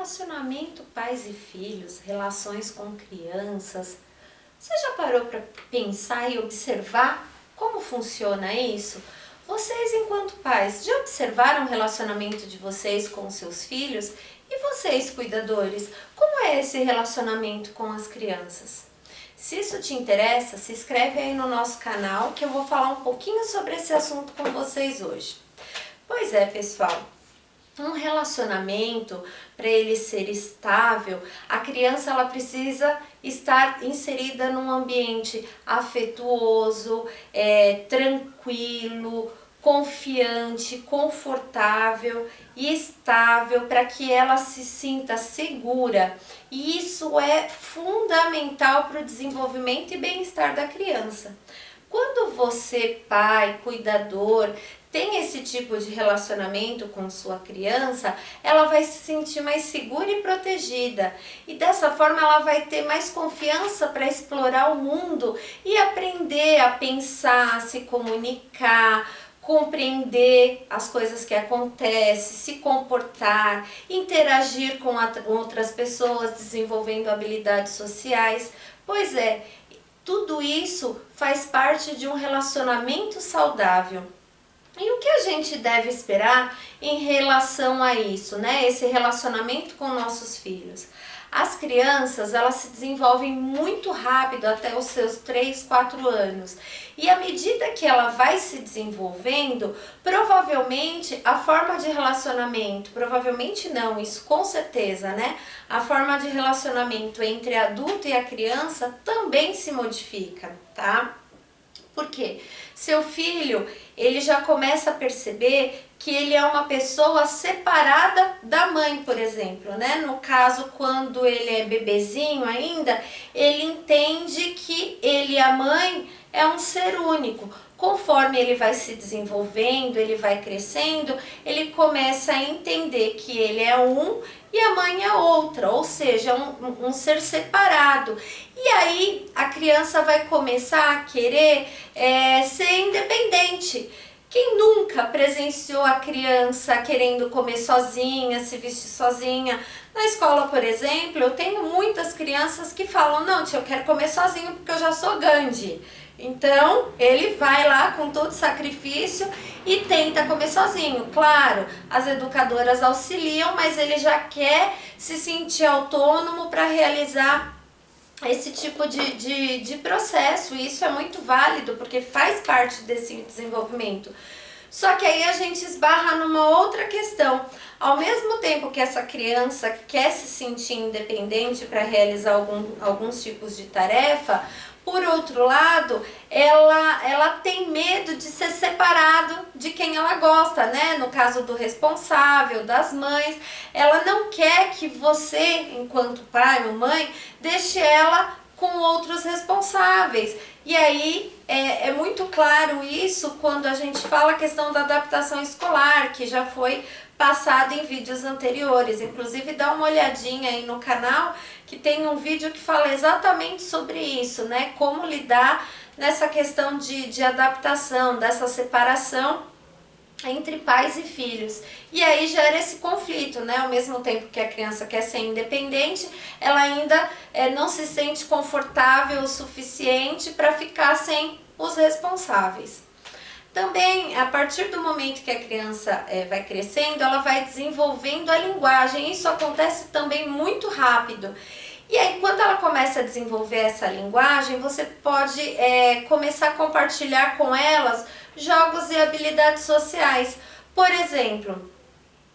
Relacionamento pais e filhos, relações com crianças. Você já parou para pensar e observar como funciona isso? Vocês, enquanto pais, já observaram o relacionamento de vocês com os seus filhos? E vocês, cuidadores, como é esse relacionamento com as crianças? Se isso te interessa, se inscreve aí no nosso canal que eu vou falar um pouquinho sobre esse assunto com vocês hoje. Pois é, pessoal. Um relacionamento, para ele ser estável, a criança ela precisa estar inserida num ambiente afetuoso, tranquilo, confiante, confortável e estável para que ela se sinta segura. E isso é fundamental para o desenvolvimento e bem-estar da criança. Quando você, pai, cuidador, tem esse tipo de relacionamento com sua criança, ela vai se sentir mais segura e protegida. E dessa forma ela vai ter mais confiança para explorar o mundo e aprender a pensar, a se comunicar, compreender as coisas que acontecem, se comportar, interagir com outras pessoas, desenvolvendo habilidades sociais. Pois é, tudo isso faz parte de um relacionamento saudável. E o que a gente deve esperar em relação a isso, né? Esse relacionamento com nossos filhos. As crianças, elas se desenvolvem muito rápido até os seus 3, 4 anos. E à medida que ela vai se desenvolvendo, provavelmente a forma de relacionamento, provavelmente não, isso com certeza, né? A forma de relacionamento entre adulto e a criança também se modifica, tá? Por quê? Seu filho, ele já começa a perceber que ele é uma pessoa separada da mãe, por exemplo, né? No caso, quando ele é bebezinho ainda, ele entende que ele e a mãe é um ser único. Conforme ele vai se desenvolvendo, ele vai crescendo, ele começa a entender que ele é um e a mãe é outra, ou seja, um ser separado. E aí a criança vai começar a querer ser independente. Quem nunca presenciou a criança querendo comer sozinha, se vestir sozinha? Na escola, por exemplo, eu tenho muitas crianças que falam: não, tia, eu quero comer sozinho porque eu já sou grande. Então, ele vai lá com todo sacrifício e tenta comer sozinho. Claro, as educadoras auxiliam, mas ele já quer se sentir autônomo para realizar esse tipo de processo. E isso é muito válido, porque faz parte desse desenvolvimento. Só que aí a gente esbarra numa outra questão. Ao mesmo tempo que essa criança quer se sentir independente para realizar alguns tipos de tarefa, por outro lado, ela tem medo de ser separado de quem ela gosta, né? No caso do responsável, das mães, ela não quer que você, enquanto pai ou mãe, deixe ela com outros responsáveis. E aí é muito claro isso quando a gente fala a questão da adaptação escolar, que já foi passado em vídeos anteriores. Inclusive dá uma olhadinha aí no canal que tem um vídeo que fala exatamente sobre isso, né? Como lidar nessa questão de adaptação, dessa separação entre pais e filhos. E aí gera esse conflito, né? Ao mesmo tempo que a criança quer ser independente, ela ainda não se sente confortável o suficiente para ficar sem os responsáveis. Também, a partir do momento que a criança vai crescendo, ela vai desenvolvendo a linguagem. Isso acontece também muito rápido. E aí, quando ela começa a desenvolver essa linguagem, você pode começar a compartilhar com elas jogos e habilidades sociais. Por exemplo,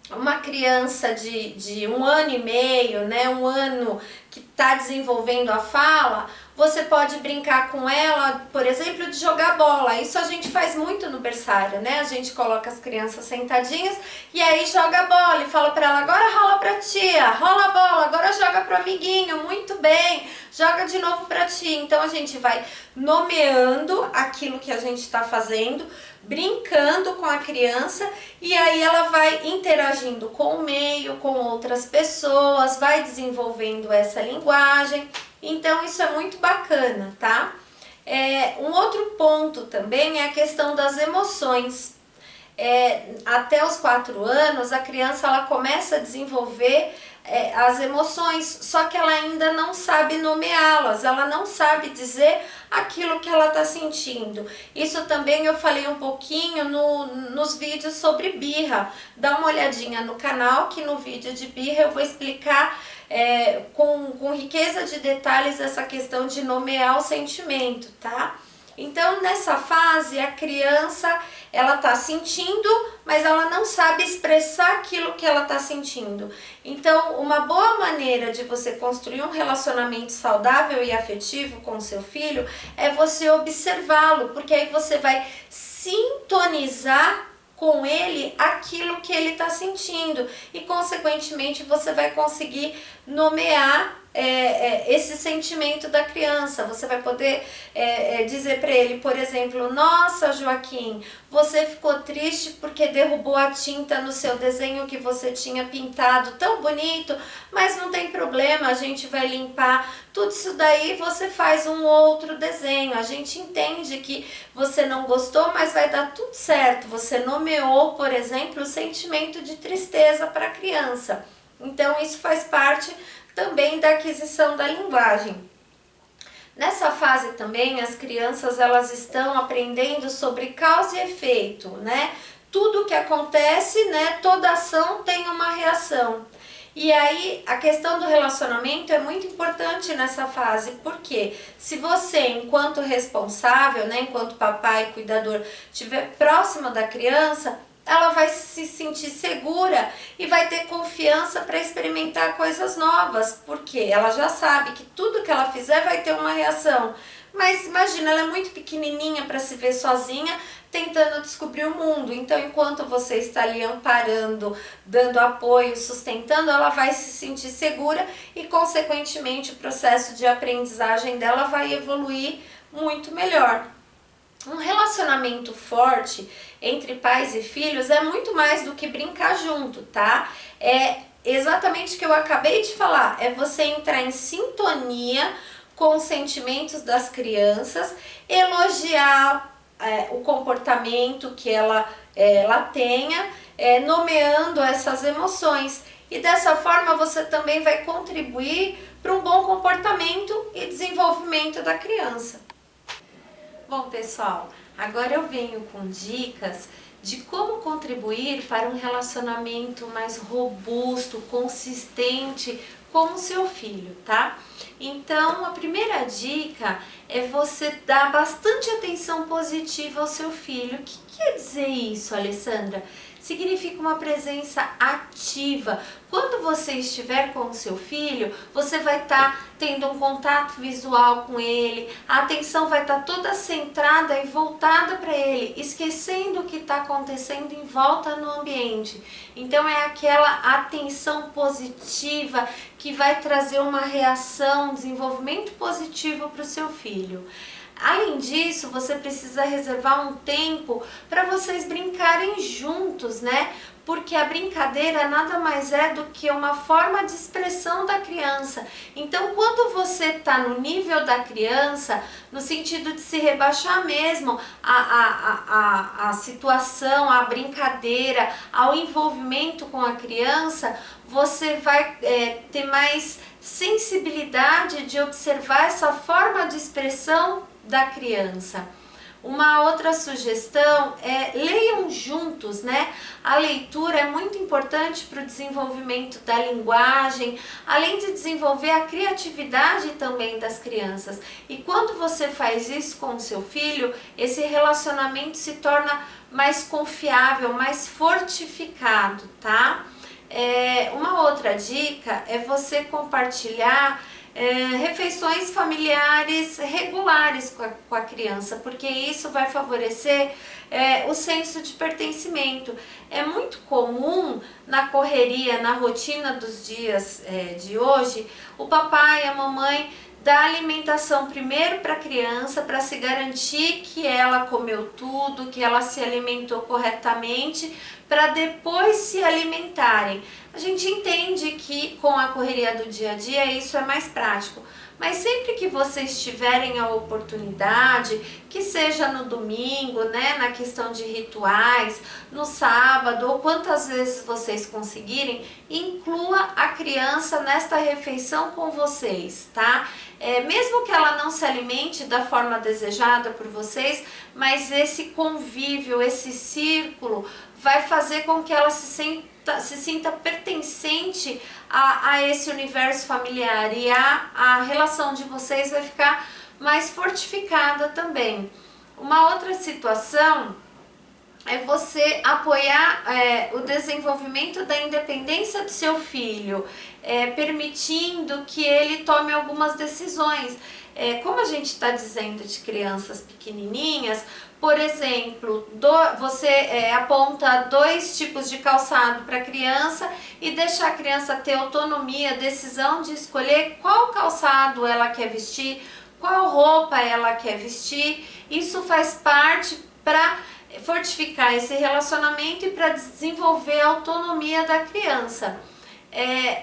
uma criança de 1 ano e meio, né, 1 ano que está desenvolvendo a fala, você pode brincar com ela, por exemplo, de jogar bola. Isso a gente faz muito no berçário, né? A gente coloca as crianças sentadinhas e aí joga a bola e fala para ela: agora rola pra tia, rola a bola, agora joga pro amiguinho, muito bem, joga de novo pra ti. Então a gente vai nomeando aquilo que a gente está fazendo, brincando com a criança, e aí ela vai interagindo com o meio, com outras pessoas, vai desenvolvendo essa linguagem. Então isso é muito bacana, tá? Um outro ponto também é a questão das emoções. até os 4 anos, a criança ela começa a desenvolver as emoções, só que ela ainda não sabe nomeá-las, ela não sabe dizer aquilo que ela está sentindo. Isso também eu falei um pouquinho nos vídeos sobre birra. Dá uma olhadinha no canal, que no vídeo de birra eu vou explicar com riqueza de detalhes essa questão de nomear o sentimento, tá? Então, nessa fase, a criança, ela tá sentindo, mas ela não sabe expressar aquilo que ela tá sentindo. Então, uma boa maneira de você construir um relacionamento saudável e afetivo com o seu filho é você observá-lo, porque aí você vai sintonizar com ele aquilo que ele está sentindo e, consequentemente, você vai conseguir nomear esse sentimento da criança. Você vai poder dizer para ele, por exemplo: nossa, Joaquim, você ficou triste porque derrubou a tinta no seu desenho que você tinha pintado tão bonito, mas não tem problema, a gente vai limpar tudo isso daí, você faz um outro desenho. A gente entende que você não gostou, mas vai dar tudo certo. Você nomeou, por exemplo, o sentimento de tristeza para a criança. Então isso faz parte também da aquisição da linguagem. Nessa fase também as crianças elas estão aprendendo sobre causa e efeito, né? Tudo que acontece, né, toda ação tem uma reação. E aí a questão do relacionamento é muito importante nessa fase, porque se você, enquanto responsável, né, enquanto papai, cuidador, estiver próximo da criança, ela vai se sentir segura e vai ter confiança para experimentar coisas novas, porque ela já sabe que tudo que ela fizer vai ter uma reação. Mas imagina, ela é muito pequenininha para se ver sozinha, tentando descobrir o mundo. Então, enquanto você está ali amparando, dando apoio, sustentando, ela vai se sentir segura e, consequentemente, o processo de aprendizagem dela vai evoluir muito melhor. Um relacionamento forte entre pais e filhos é muito mais do que brincar junto, tá? É exatamente o que eu acabei de falar, é você entrar em sintonia com os sentimentos das crianças, elogiar o comportamento que ela tenha, nomeando essas emoções. E dessa forma você também vai contribuir para um bom comportamento e desenvolvimento da criança. Bom, pessoal, agora eu venho com dicas de como contribuir para um relacionamento mais robusto, consistente com o seu filho, tá? Então, a primeira dica é você dar bastante atenção positiva ao seu filho. O que quer dizer isso, Alessandra? Significa uma presença ativa. Quando você estiver com o seu filho, você vai estar tendo um contato visual com ele, a atenção vai estar toda centrada e voltada para ele, esquecendo o que está acontecendo em volta no ambiente. Então é aquela atenção positiva que vai trazer uma reação, um desenvolvimento positivo para o seu filho. Além disso, você precisa reservar um tempo para vocês brincarem juntos, né? Porque a brincadeira nada mais é do que uma forma de expressão da criança. Então, quando você está no nível da criança, no sentido de se rebaixar mesmo a situação, a brincadeira, ao envolvimento com a criança, você vai ter mais sensibilidade de observar essa forma de expressão da criança. Uma outra sugestão é leiam juntos, né? A leitura é muito importante para o desenvolvimento da linguagem, além de desenvolver a criatividade também das crianças. E quando você faz isso com o seu filho, esse relacionamento se torna mais confiável, mais fortificado, tá? Uma outra dica é você compartilhar refeições familiares regulares com a criança, porque isso vai favorecer o senso de pertencimento. É muito comum na correria, na rotina dos dias de hoje, o papai e a mamãe dar alimentação primeiro para a criança, para se garantir que ela comeu tudo, que ela se alimentou corretamente, para depois se alimentarem. A gente entende que com a correria do dia a dia isso é mais prático, mas sempre que vocês tiverem a oportunidade, que seja no domingo, né, na questão de rituais, no sábado ou quantas vezes vocês conseguirem, inclua a criança nesta refeição com vocês, tá? Mesmo que ela não se alimente da forma desejada por vocês, mas esse convívio, esse círculo vai fazer com que ela se sinta pertencente a esse universo familiar, e a relação de vocês vai ficar mais fortificada também. Uma outra situação é você apoiar o desenvolvimento da independência do seu filho, permitindo que ele tome algumas decisões. Como a gente está dizendo de crianças pequenininhas, por exemplo, você aponta 2 tipos de calçado para a criança e deixa a criança ter autonomia, decisão de escolher qual calçado ela quer vestir, qual roupa ela quer vestir. Isso faz parte para fortificar esse relacionamento e para desenvolver a autonomia da criança.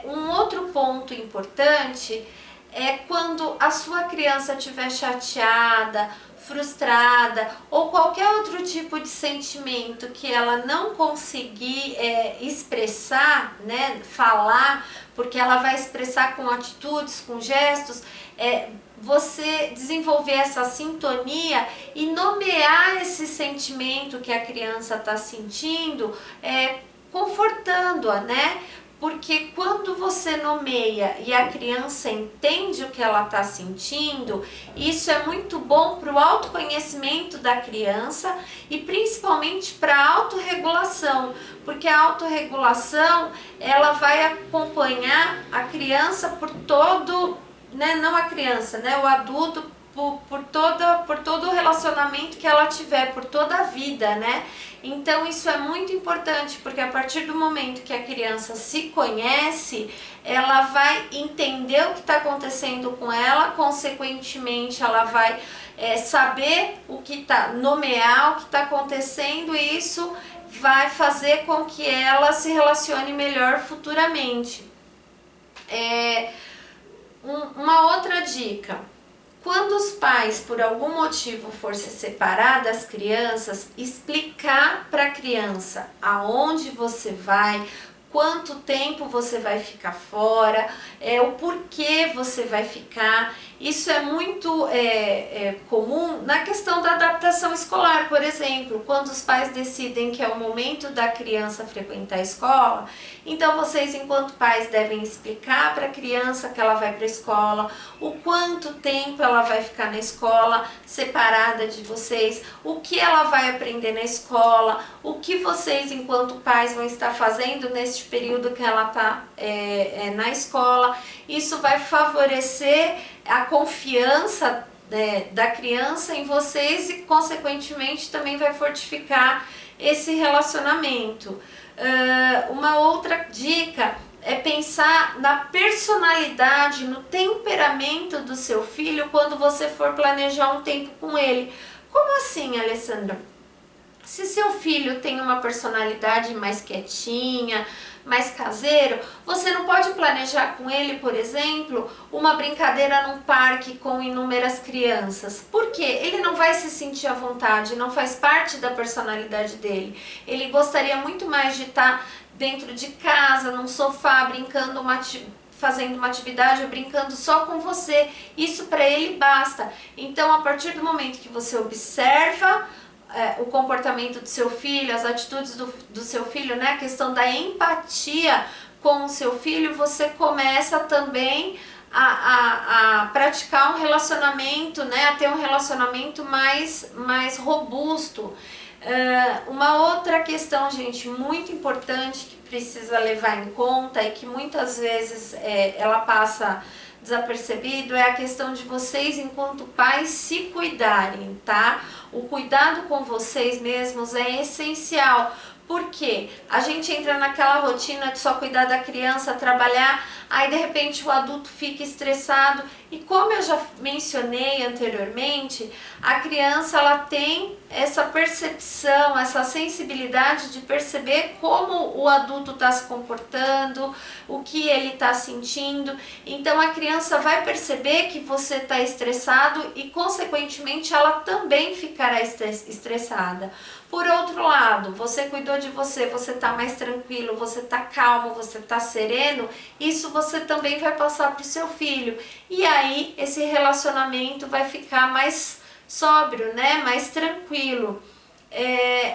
Um outro ponto importante é quando a sua criança estiver chateada, frustrada ou qualquer outro tipo de sentimento que ela não conseguir expressar, né, falar, porque ela vai expressar com atitudes, com gestos, você desenvolver essa sintonia e nomear esse sentimento que a criança está sentindo, confortando-a, né? Porque quando você nomeia e a criança entende o que ela está sentindo, isso é muito bom para o autoconhecimento da criança e principalmente para a autorregulação, porque a autorregulação ela vai acompanhar a criança por todo, né, não a criança, né, o adulto por todo o relacionamento que ela tiver, por toda a vida, né? Então isso é muito importante, porque a partir do momento que a criança se conhece, ela vai entender o que está acontecendo com ela, consequentemente ela vai saber o que nomear o que está acontecendo, e isso vai fazer com que ela se relacione melhor futuramente. Uma outra dica: quando os pais por algum motivo for se separar das crianças, explicar para a criança aonde você vai, quanto tempo você vai ficar fora, o porquê você vai ficar. Isso é muito comum na questão da adaptação escolar, por exemplo, quando os pais decidem que é o momento da criança frequentar a escola, então vocês, enquanto pais, devem explicar para a criança que ela vai para a escola, o quanto tempo ela vai ficar na escola separada de vocês, o que ela vai aprender na escola, o que vocês, enquanto pais, vão estar fazendo neste período que ela está na escola. Isso vai favorecer a confiança da criança em vocês e, consequentemente, também vai fortificar esse relacionamento. Uma outra dica é pensar na personalidade, no temperamento do seu filho quando você for planejar um tempo com ele. Como assim, Alessandra? Se seu filho tem uma personalidade mais quietinha, mais caseiro, você não pode planejar com ele, por exemplo, uma brincadeira num parque com inúmeras crianças. Por quê? Ele não vai se sentir à vontade, não faz parte da personalidade dele. Ele gostaria muito mais de estar dentro de casa, num sofá, brincando fazendo uma atividade ou brincando só com você. Isso para ele basta. Então, a partir do momento que você observa o comportamento do seu filho, as atitudes do seu filho, né, a questão da empatia com o seu filho, você começa também a praticar um relacionamento, né, a ter um relacionamento mais robusto. Uma outra questão, gente, muito importante que precisa levar em conta e que muitas vezes ela passa desapercebido é a questão de vocês, enquanto pais, se cuidarem, tá? O cuidado com vocês mesmos é essencial, Porque a gente entra naquela rotina de só cuidar da criança, trabalhar, aí de repente o adulto fica estressado. E como eu já mencionei anteriormente, a criança ela tem essa percepção, essa sensibilidade de perceber como o adulto está se comportando, o que ele está sentindo. Então a criança vai perceber que você está estressado e consequentemente ela também ficará estressada. Por outro lado, você cuidou de você, você está mais tranquilo, você está calmo, você está sereno, isso você também vai passar para o seu filho. E aí esse relacionamento vai ficar mais sóbrio, né? Mais tranquilo.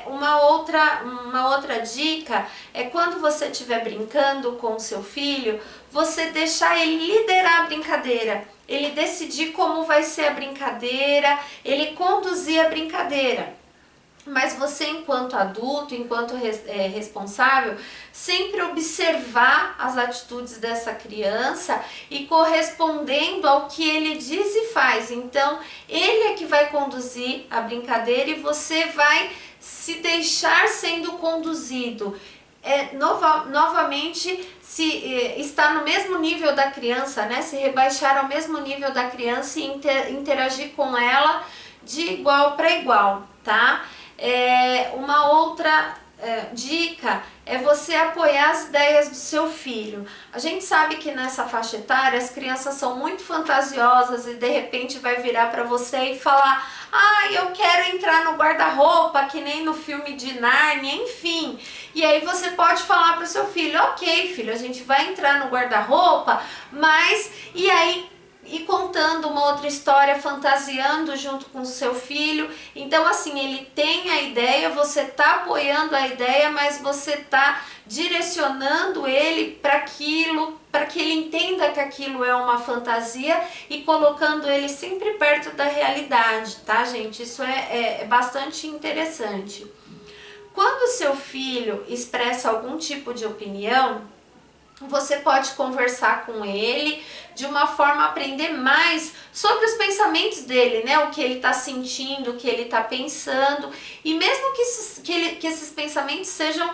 Uma outra dica é quando você estiver brincando com o seu filho, você deixar ele liderar a brincadeira, ele decidir como vai ser a brincadeira, ele conduzir a brincadeira. Mas você, enquanto adulto, enquanto responsável, sempre observar as atitudes dessa criança e correspondendo ao que ele diz e faz. Então, ele é que vai conduzir a brincadeira e você vai se deixar sendo conduzido. Novamente, se está no mesmo nível da criança, né? Se rebaixar ao mesmo nível da criança e interagir com ela de igual para igual, tá? Uma outra dica é você apoiar as ideias do seu filho. A gente sabe que nessa faixa etária as crianças são muito fantasiosas e de repente vai virar para você e falar: ah, eu quero entrar no guarda-roupa, que nem no filme de Nárnia, enfim. E aí você pode falar para o seu filho: ok, filho, a gente vai entrar no guarda-roupa, mas e aí e contando uma outra história, fantasiando junto com o seu filho. Então assim, ele tem a ideia, você está apoiando a ideia, mas você está direcionando ele para aquilo, para que ele entenda que aquilo é uma fantasia e colocando ele sempre perto da realidade, tá, gente? Isso é bastante interessante. Quando o seu filho expressa algum tipo de opinião, você pode conversar com ele de uma forma a aprender mais sobre os pensamentos dele, né? O que ele está sentindo, o que ele está pensando. E mesmo que esses pensamentos sejam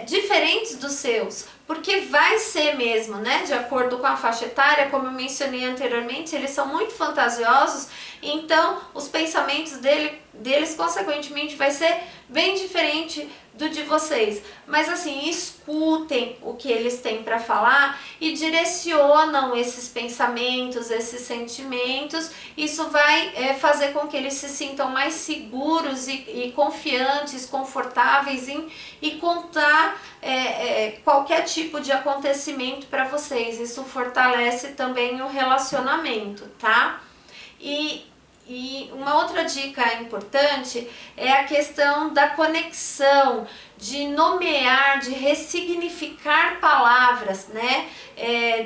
diferentes dos seus, porque vai ser mesmo, né? De acordo com a faixa etária, como eu mencionei anteriormente, eles são muito fantasiosos, então os pensamentos deles consequentemente vai ser bem diferente do de vocês. Mas assim, escutem o que eles têm para falar e direcionam esses pensamentos, esses sentimentos. Isso vai fazer com que eles se sintam mais seguros e confiantes, confortáveis em contar qualquer tipo de acontecimento para vocês. Isso fortalece também o relacionamento, tá? E uma outra dica importante é a questão da conexão, de nomear, de ressignificar palavras, né?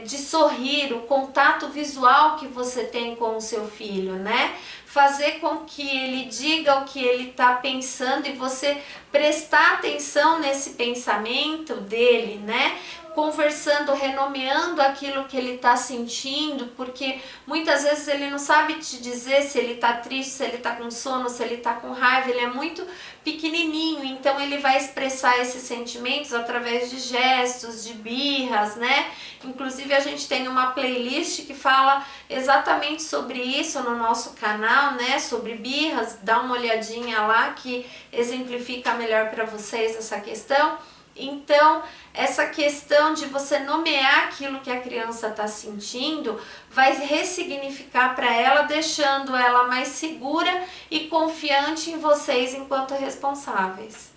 De sorrir, o contato visual que você tem com o seu filho, né? Fazer com que ele diga o que ele está pensando e você prestar atenção nesse pensamento dele, né? Conversando, renomeando aquilo que ele está sentindo, porque muitas vezes ele não sabe te dizer se ele está triste, se ele está com sono, se ele está com raiva, ele é muito pequenininho, então ele vai expressar esses sentimentos através de gestos, de birras, né? Inclusive a gente tem uma playlist que fala exatamente sobre isso no nosso canal, né? Sobre birras, dá uma olhadinha lá que exemplifica melhor para vocês essa questão. Então, essa questão de você nomear aquilo que a criança está sentindo vai ressignificar para ela, deixando ela mais segura e confiante em vocês enquanto responsáveis.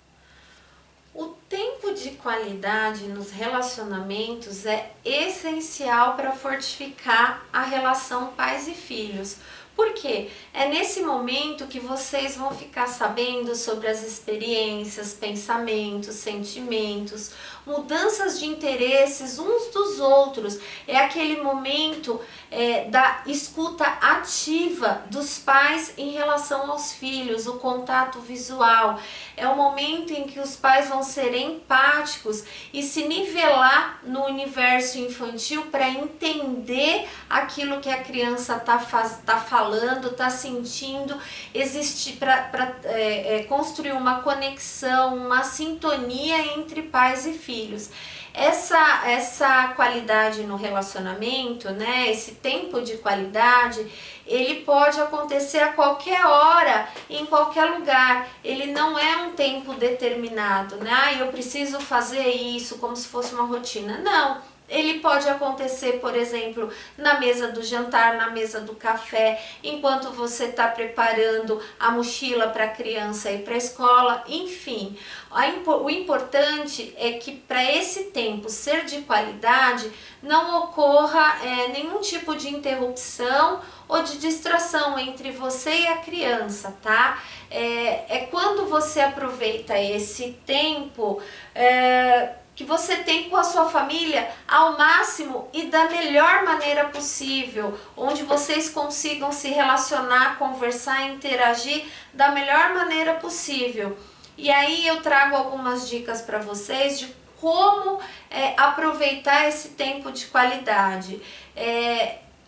O tempo de qualidade nos relacionamentos é essencial para fortificar a relação pais e filhos. Por quê? É nesse momento que vocês vão ficar sabendo sobre as experiências, pensamentos, sentimentos, mudanças de interesses uns dos outros. É aquele momento da escuta ativa dos pais em relação aos filhos, o contato visual. É o momento em que os pais vão ser empáticos e se nivelar no universo infantil para entender aquilo que a criança está falando, está sentindo, para construir uma conexão, uma sintonia entre pais e filhos. Essa qualidade no relacionamento, né, esse tempo de qualidade, ele pode acontecer a qualquer hora, em qualquer lugar. Ele não é um tempo determinado, né? Eu preciso fazer isso como se fosse uma rotina. Não. Ele pode acontecer, por exemplo, na mesa do jantar, na mesa do café, enquanto você está preparando a mochila para a criança ir para a escola, enfim. O importante é que para esse tempo ser de qualidade, não ocorra nenhum tipo de interrupção ou de distração entre você e a criança, tá? É quando você aproveita esse tempo que você tem com a sua família ao máximo e da melhor maneira possível, onde vocês consigam se relacionar, conversar, interagir da melhor maneira possível. E aí eu trago algumas dicas para vocês de como aproveitar esse tempo de qualidade.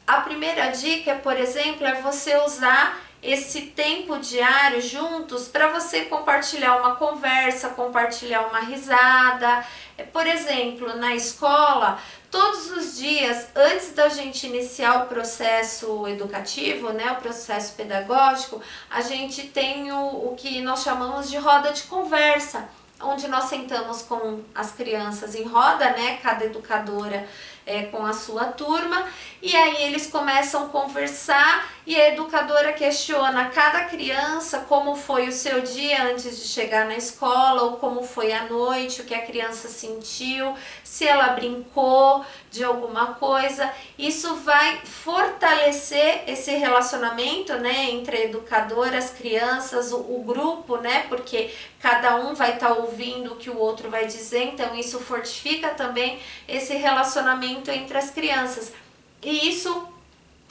A primeira dica, por exemplo, é você usar esse tempo diário juntos para você compartilhar uma conversa, compartilhar uma risada. Por exemplo, na escola, todos os dias, antes da gente iniciar o processo educativo, né, o processo pedagógico, a gente tem o que nós chamamos de roda de conversa, onde nós sentamos com as crianças em roda, né, cada educadora com a sua turma, e aí eles começam a conversar e a educadora questiona cada criança como foi o seu dia antes de chegar na escola, ou como foi a noite, o que a criança sentiu, se ela brincou de alguma coisa. Isso vai fortalecer esse relacionamento, né, entre a educadora, as crianças, o grupo, né, porque cada um vai estar ouvindo o que o outro vai dizer, então isso fortifica também esse relacionamento entre as crianças. E isso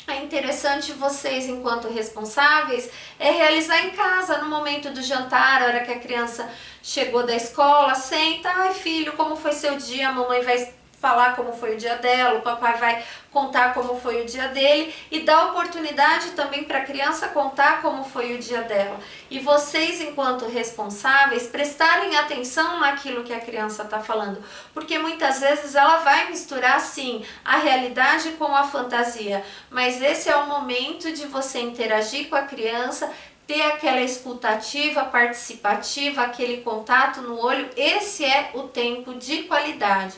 é interessante vocês, enquanto responsáveis, realizar em casa, no momento do jantar, a hora que a criança chegou da escola, senta, ai filho, como foi seu dia? A mamãe vai falar como foi o dia dela, o papai vai contar como foi o dia dele e dá oportunidade também para a criança contar como foi o dia dela. E vocês, enquanto responsáveis, prestarem atenção naquilo que a criança está falando, porque muitas vezes ela vai misturar sim a realidade com a fantasia, mas esse é o momento de você interagir com a criança, ter aquela escutativa, participativa, aquele contato no olho. Esse é o tempo de qualidade.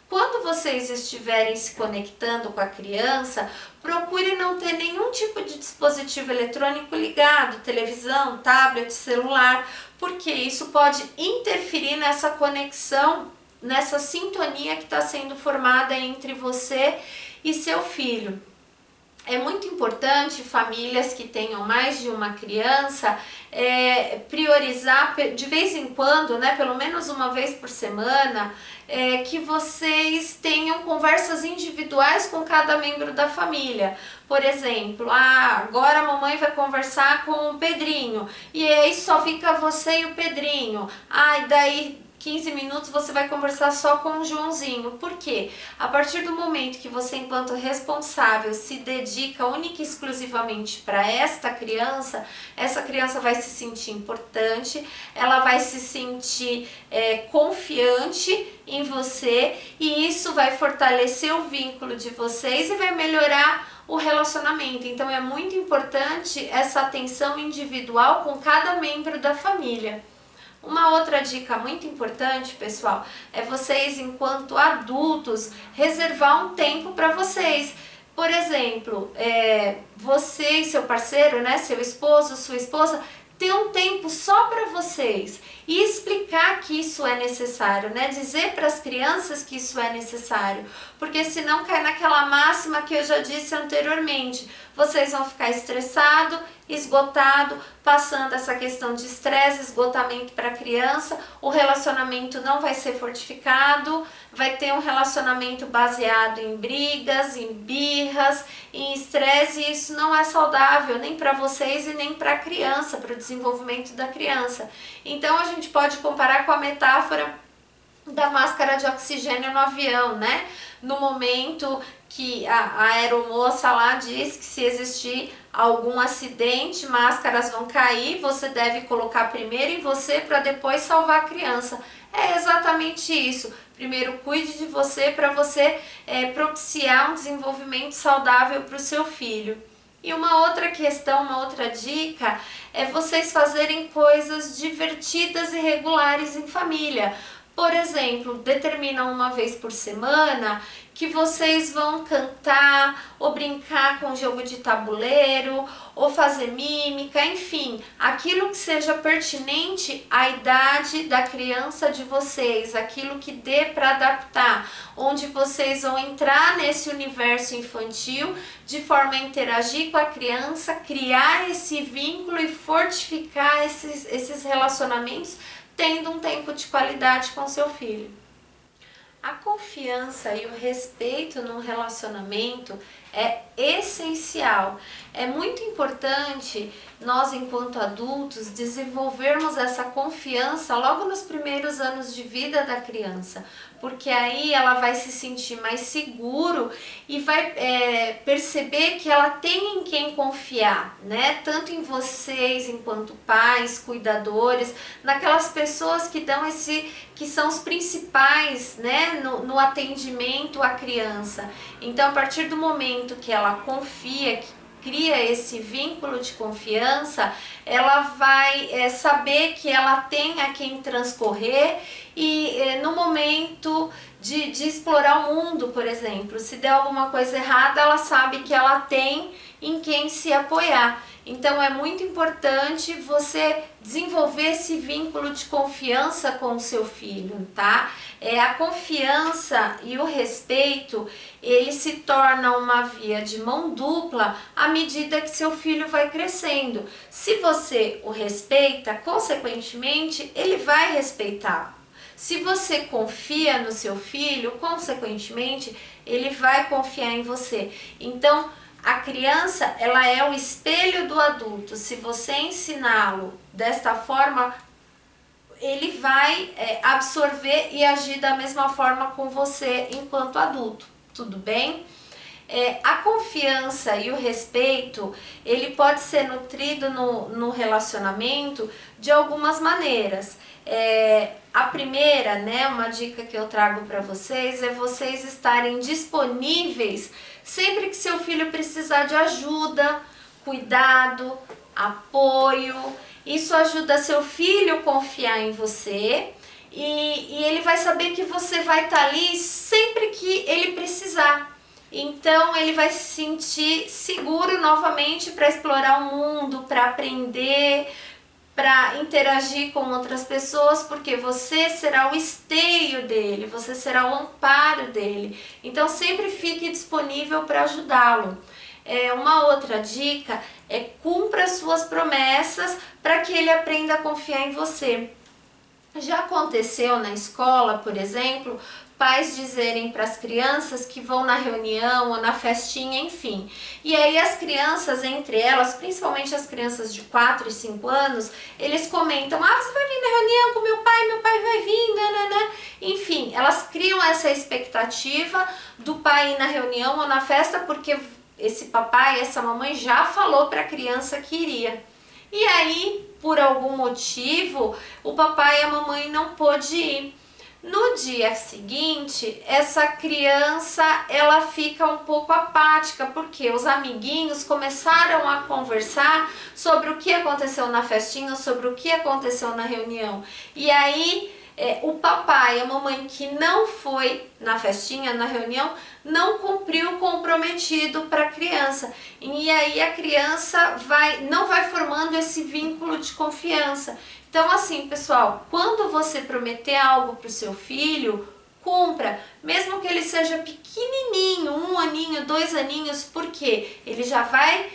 Quando vocês estiverem se conectando com a criança, procure não ter nenhum tipo de dispositivo eletrônico ligado, televisão, tablet, celular, porque isso pode interferir nessa conexão, nessa sintonia que está sendo formada entre você e seu filho. É muito importante, famílias que tenham mais de uma criança, priorizar de vez em quando, né, pelo menos uma vez por semana, que vocês tenham conversas individuais com cada membro da família. Por exemplo, agora a mamãe vai conversar com o Pedrinho, e aí só fica você e o Pedrinho. E daí 15 minutos você vai conversar só com o Joãozinho. Por quê? A partir do momento que você, enquanto responsável, se dedica única e exclusivamente para esta criança, essa criança vai se sentir importante, ela vai se sentir confiante em você, e isso vai fortalecer o vínculo de vocês e vai melhorar o relacionamento. Então é muito importante essa atenção individual com cada membro da família. Uma outra dica muito importante, pessoal, é vocês, enquanto adultos, reservar um tempo para vocês. Por exemplo, você e seu parceiro, né, seu esposo, sua esposa, ter um tempo só para vocês. e explicar que isso é necessário, né? Dizer para as crianças que isso é necessário, porque senão cai naquela máxima que eu já disse anteriormente, vocês vão ficar estressados, esgotado, passando essa questão de estresse, esgotamento para a criança, o relacionamento não vai ser fortificado, vai ter um relacionamento baseado em brigas, em birras, em estresse, e isso não é saudável nem para vocês e nem para a criança, para o desenvolvimento da criança. Então a gente pode comparar com a metáfora da máscara de oxigênio no avião, né? No momento que a aeromoça lá diz que se existir algum acidente, máscaras vão cair, você deve colocar primeiro em você para depois salvar a criança. É exatamente isso. Primeiro cuide de você para você propiciar um desenvolvimento saudável para o seu filho. E uma outra questão, uma outra dica é vocês fazerem coisas divertidas e regulares em família. Por exemplo, determinam uma vez por semana que vocês vão cantar ou brincar com jogo de tabuleiro ou fazer mímica, enfim, aquilo que seja pertinente à idade da criança de vocês, aquilo que dê para adaptar, onde vocês vão entrar nesse universo infantil de forma a interagir com a criança, criar esse vínculo e fortificar esses relacionamentos, tendo um tempo de qualidade com seu filho. A confiança e o respeito no relacionamento é essencial. É muito importante nós, enquanto adultos, desenvolvermos essa confiança logo nos primeiros anos de vida da criança, porque aí ela vai se sentir mais seguro e vai perceber que ela tem em quem confiar, né? Tanto em vocês, enquanto pais, cuidadores, naquelas pessoas que dão que são os principais, né, no atendimento à criança. Então, a partir do momento que ela confia, que cria esse vínculo de confiança, ela vai saber que ela tem a quem transcorrer e no momento de explorar o mundo, por exemplo, se der alguma coisa errada, ela sabe que ela tem em quem se apoiar. Então é muito importante você desenvolver esse vínculo de confiança com o seu filho, tá? A confiança e o respeito, ele se torna uma via de mão dupla à medida que seu filho vai crescendo. Se você o respeita, consequentemente, ele vai respeitar. Se você confia no seu filho, consequentemente, ele vai confiar em você. Então, a criança, ela é o espelho do adulto. Se você ensiná-lo desta forma, ele vai absorver e agir da mesma forma com você enquanto adulto. Tudo bem? A confiança e o respeito, ele pode ser nutrido no relacionamento de algumas maneiras. A primeira, né, uma dica que eu trago para vocês é vocês estarem disponíveis sempre que seu filho precisar de ajuda, cuidado, apoio. Isso ajuda seu filho a confiar em você e ele vai saber que você vai estar ali sempre que ele precisar. Então ele vai se sentir seguro novamente para explorar o mundo, para aprender, para interagir com outras pessoas, porque você será o esteio dele, você será o amparo dele. Então sempre fique disponível para ajudá-lo. Uma outra dica é cumpra suas promessas para que ele aprenda a confiar em você. Já aconteceu na escola, por exemplo, pais dizerem para as crianças que vão na reunião ou na festinha, enfim. E aí as crianças, entre elas, principalmente as crianças de 4 e 5 anos, eles comentam: ah, você vai vir na reunião com meu pai vai vir, né? Enfim, elas criam essa expectativa do pai ir na reunião ou na festa porque esse papai, essa mamãe já falou para a criança que iria. E aí, por algum motivo, o papai e a mamãe não pôde ir. No dia seguinte, essa criança ela fica um pouco apática, porque os amiguinhos começaram a conversar sobre o que aconteceu na festinha, sobre o que aconteceu na reunião. E aí o papai e a mamãe que não foi na festinha, na reunião, não cumpriu o comprometido para a criança. E aí a criança não vai formando esse vínculo de confiança. Então assim, pessoal, quando você prometer algo para o seu filho, cumpra, mesmo que ele seja pequenininho, 1 aninho, 2 aninhos, porque ele já vai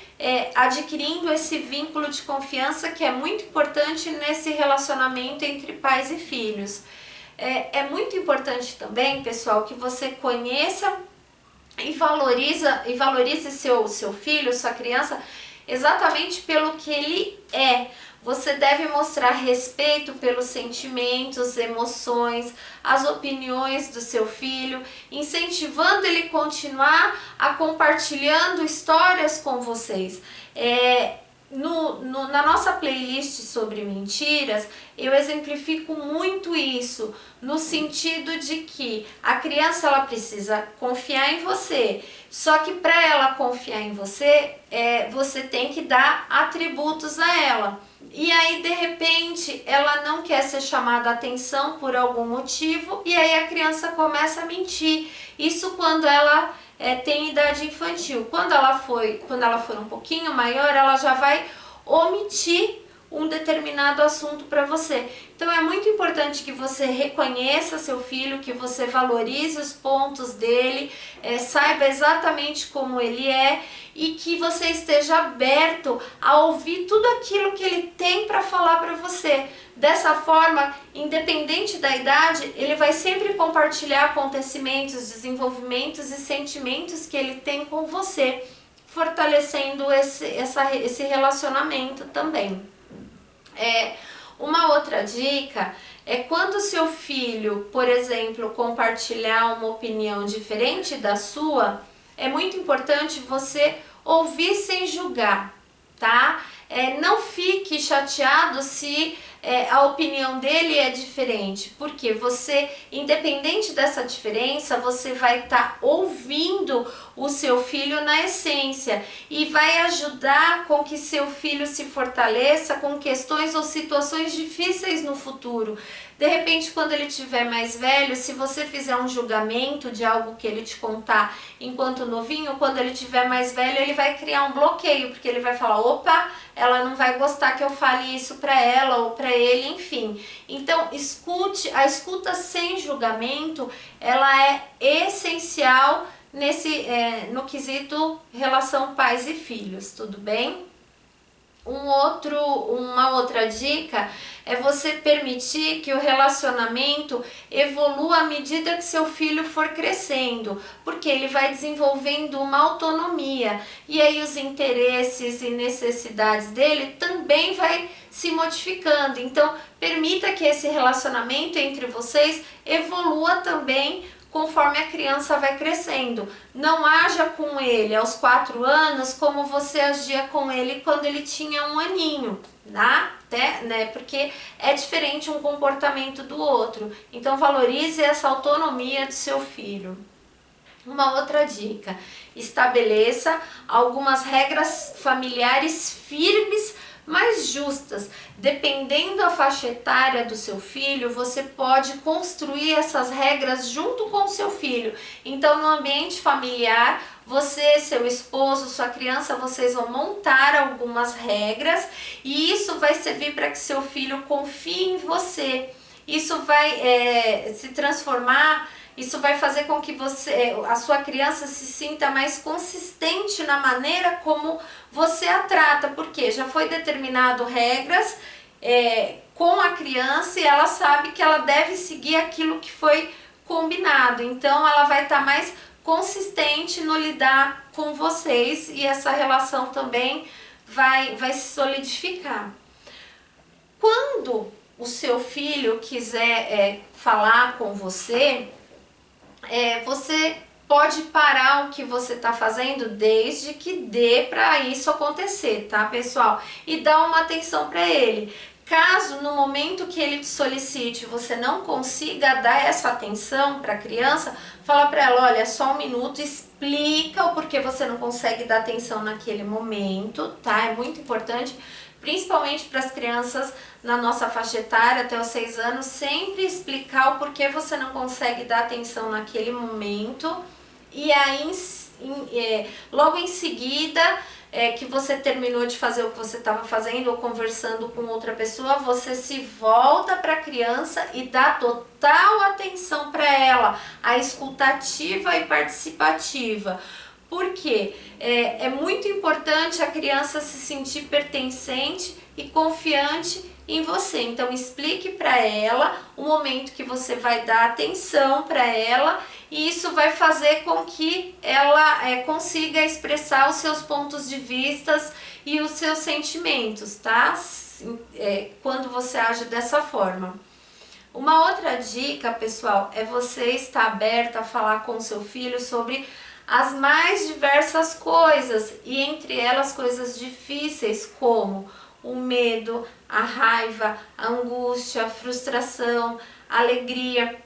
adquirindo esse vínculo de confiança que é muito importante nesse relacionamento entre pais e filhos. É muito importante também, pessoal, que você conheça e valorize seu filho, sua criança, exatamente pelo que ele é. Você deve mostrar respeito pelos sentimentos, emoções, as opiniões do seu filho, incentivando ele a continuar compartilhando histórias com vocês. Na nossa playlist sobre mentiras, eu exemplifico muito isso, no sentido de que a criança ela precisa confiar em você, só que para ela confiar em você, você tem que dar atributos a ela. E aí, de repente, ela não quer ser chamada a atenção por algum motivo, e aí a criança começa a mentir. Isso quando ela tem idade infantil. Quando ela for um pouquinho maior, ela já vai omitir um determinado assunto para você. Então é muito importante que você reconheça seu filho, que você valorize os pontos dele, saiba exatamente como ele é e que você esteja aberto a ouvir tudo aquilo que ele tem para falar para você. Dessa forma, independente da idade, ele vai sempre compartilhar acontecimentos, desenvolvimentos e sentimentos que ele tem com você, fortalecendo esse relacionamento também. Uma outra dica é quando seu filho, por exemplo, compartilhar uma opinião diferente da sua, é muito importante você ouvir sem julgar, tá? Não fique chateado se a opinião dele é diferente, porque você, independente dessa diferença, você vai estar ouvindo o seu filho na essência e vai ajudar com que seu filho se fortaleça com questões ou situações difíceis no futuro. De repente, quando ele estiver mais velho, se você fizer um julgamento de algo que ele te contar enquanto novinho, quando ele estiver mais velho, ele vai criar um bloqueio, porque ele vai falar, opa, ela não vai gostar que eu fale isso para ela ou para ele, enfim. Então, a escuta sem julgamento, ela é essencial no quesito relação pais e filhos, tudo bem? Uma outra dica é você permitir que o relacionamento evolua à medida que seu filho for crescendo, porque ele vai desenvolvendo uma autonomia e aí os interesses e necessidades dele também vai se modificando. Então, permita que esse relacionamento entre vocês evolua também conforme a criança vai crescendo. Não haja com ele aos 4 anos como você agia com ele quando ele tinha 1 aninho, tá? Porque é diferente um comportamento do outro. Então valorize essa autonomia do seu filho. Uma outra dica: estabeleça algumas regras familiares firmes, mais justas. Dependendo da faixa etária do seu filho, você pode construir essas regras junto com o seu filho. Então, no ambiente familiar, você, seu esposo, sua criança, vocês vão montar algumas regras e isso vai servir para que seu filho confie em você. Isso vai se transformar. Isso vai fazer com que a sua criança se sinta mais consistente na maneira como você a trata, porque já foi determinado regras com a criança e ela sabe que ela deve seguir aquilo que foi combinado. Então ela vai estar mais consistente no lidar com vocês e essa relação também vai se solidificar. Quando o seu filho quiser falar com você, você pode parar o que você está fazendo desde que dê para isso acontecer, tá, pessoal? E dar uma atenção para ele. Caso no momento que ele te solicite você não consiga dar essa atenção para a criança, fala para ela, olha, só 1 minuto, explica o porquê você não consegue dar atenção naquele momento, tá? É muito importante, principalmente para as crianças na nossa faixa etária, até os 6 anos, sempre explicar o porquê você não consegue dar atenção naquele momento. E aí, logo em seguida, que você terminou de fazer o que você estava fazendo ou conversando com outra pessoa, você se volta para a criança e dá total atenção para ela, a escutativa e participativa. Porque é muito importante a criança se sentir pertencente e confiante em você. Então explique para ela o momento que você vai dar atenção para ela, e isso vai fazer com que ela consiga expressar os seus pontos de vista e os seus sentimentos, tá? Quando você age dessa forma. Uma outra dica, pessoal, é você estar aberta a falar com seu filho sobre as mais diversas coisas, e entre elas coisas difíceis como o medo, a raiva, a angústia, a frustração, a alegria.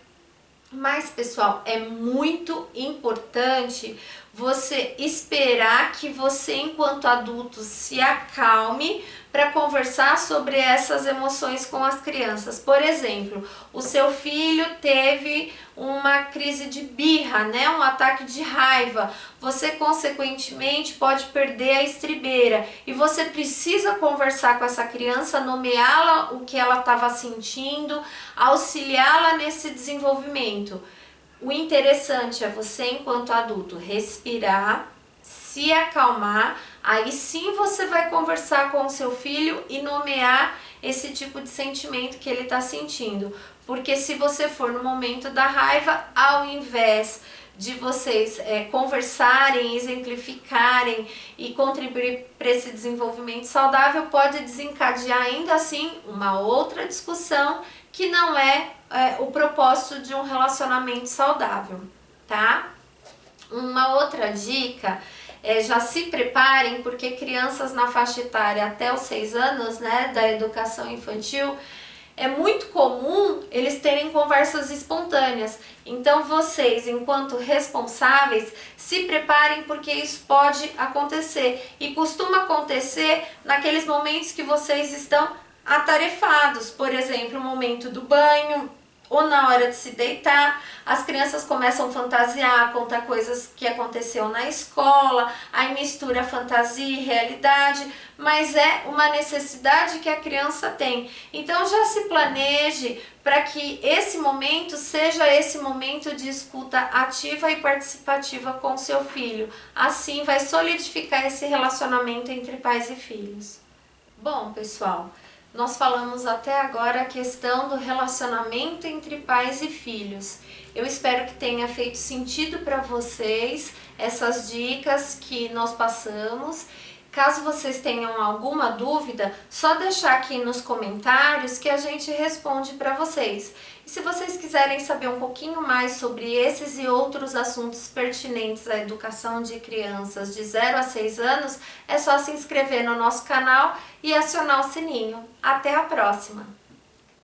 Mas, pessoal, é muito importante você esperar que você, enquanto adulto, se acalme para conversar sobre essas emoções com as crianças. Por exemplo, o seu filho teve uma crise de birra, né? Um ataque de raiva. Você, consequentemente, pode perder a estribeira. E você precisa conversar com essa criança, nomeá-la o que ela estava sentindo, auxiliá-la nesse desenvolvimento. O interessante é você, enquanto adulto, respirar, se acalmar, aí sim você vai conversar com o seu filho e nomear esse tipo de sentimento que ele está sentindo. Porque se você for no momento da raiva, ao invés de vocês conversarem, exemplificarem e contribuir para esse desenvolvimento saudável, pode desencadear ainda assim uma outra discussão que não é o propósito de um relacionamento saudável, tá? Uma outra dica é já se preparem, porque crianças na faixa etária até os 6 anos, né, da educação infantil, é muito comum eles terem conversas espontâneas. Então vocês, enquanto responsáveis, se preparem, porque isso pode acontecer. E costuma acontecer naqueles momentos que vocês estão atarefados. Por exemplo, o momento do banho ou na hora de se deitar. As crianças começam a fantasiar, contar coisas que aconteceu na escola, aí mistura fantasia e realidade, mas é uma necessidade que a criança tem. Então já se planeje para que esse momento seja esse momento de escuta ativa e participativa com seu filho. Assim vai solidificar esse relacionamento entre pais e filhos. Bom, pessoal, nós falamos até agora a questão do relacionamento entre pais e filhos. Eu espero que tenha feito sentido para vocês essas dicas que nós passamos. Caso vocês tenham alguma dúvida, só deixar aqui nos comentários que a gente responde para vocês. E se vocês quiserem saber um pouquinho mais sobre esses e outros assuntos pertinentes à educação de crianças de 0 a 6 anos, é só se inscrever no nosso canal e acionar o sininho. Até a próxima!